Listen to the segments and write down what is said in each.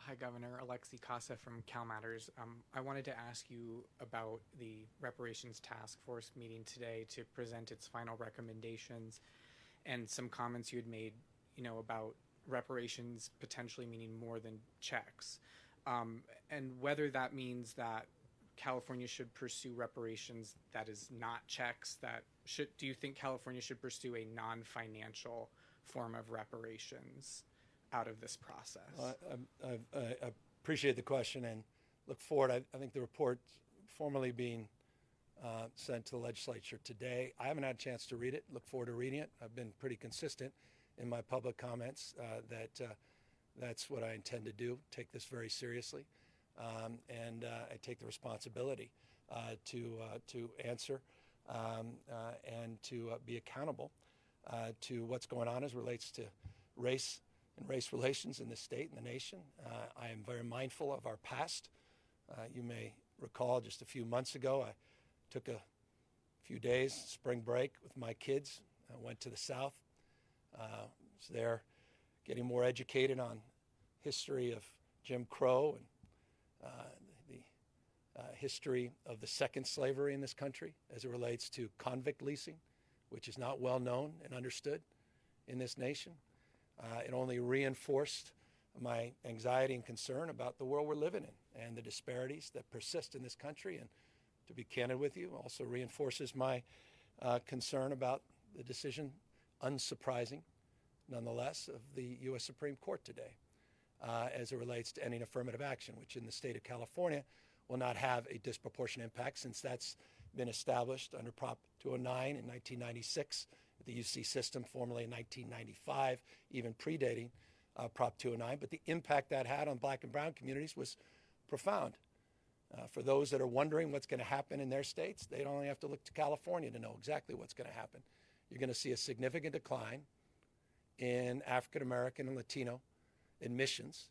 Hi, Governor. Alexi Casa from Cal Matters. I wanted to ask you about the reparations task force meeting today to present its final recommendations and some comments you had made, about reparations potentially meaning more than checks, and whether that means that California should pursue reparations that is not checks. Do you think California should pursue a non-financial form of reparations out of this process? I appreciate the question and look forward. I think the report formally being sent to the legislature today. I haven't had a chance to read it. Look forward to reading it. I've been pretty consistent in my public comments that that's what I intend to do. Take this very seriously, and I take the responsibility to answer and to be accountable to what's going on as relates to race and race relations in the state and the nation. I am very mindful of our past. You may recall just a few months ago, I took a few days, spring break, with my kids. I went to the South. Was there getting more educated on history of Jim Crow and the history of the second slavery in this country as it relates to convict leasing, which is not well known and understood in this nation. It only reinforced my anxiety and concern about the world we're living in and the disparities that persist in this country. And to be candid with you, also reinforces my concern about the decision, unsurprising nonetheless, of the U.S. Supreme Court today as it relates to ending affirmative action, which in the state of California will not have a disproportionate impact since that's been established under Prop 209 in 1996, the UC system, formerly in 1995, even predating Prop 209. But the impact that had on black and brown communities was profound. For those that are wondering what's going to happen in their states, they don't only have to look to California to know exactly what's going to happen. You're going to see a significant decline in African American and Latino admissions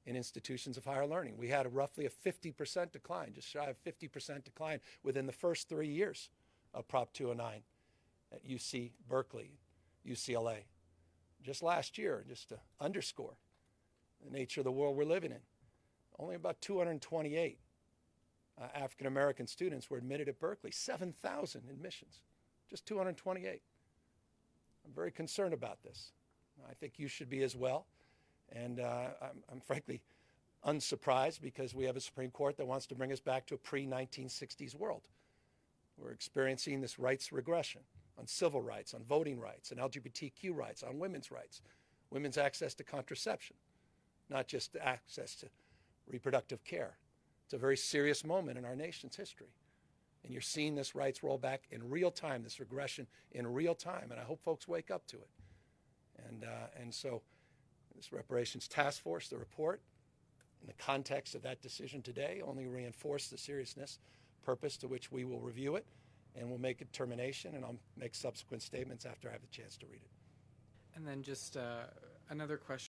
in institutions of higher learning. We had roughly a 50% decline, just shy of 50% decline within the first 3 years of Prop 209 at UC Berkeley, UCLA. Just last year, just to underscore the nature of the world we're living in, only about 228 African American students were admitted at Berkeley, 7,000 admissions, just 228. I'm very concerned about this. I think you should be as well. And I'm frankly unsurprised because we have a Supreme Court that wants to bring us back to a pre-1960s world. We're experiencing this rights regression on civil rights, on voting rights, on LGBTQ rights, on women's rights, women's access to contraception, not just access to reproductive care. It's a very serious moment in our nation's history. And you're seeing this rights roll back in real time, this regression in real time, and I hope folks wake up to it. And so this reparations task force, the report, in the context of that decision today, only reinforced the seriousness, purpose to which we will review it, and we'll make a determination, and I'll make subsequent statements after I have the chance to read it. And then just another question.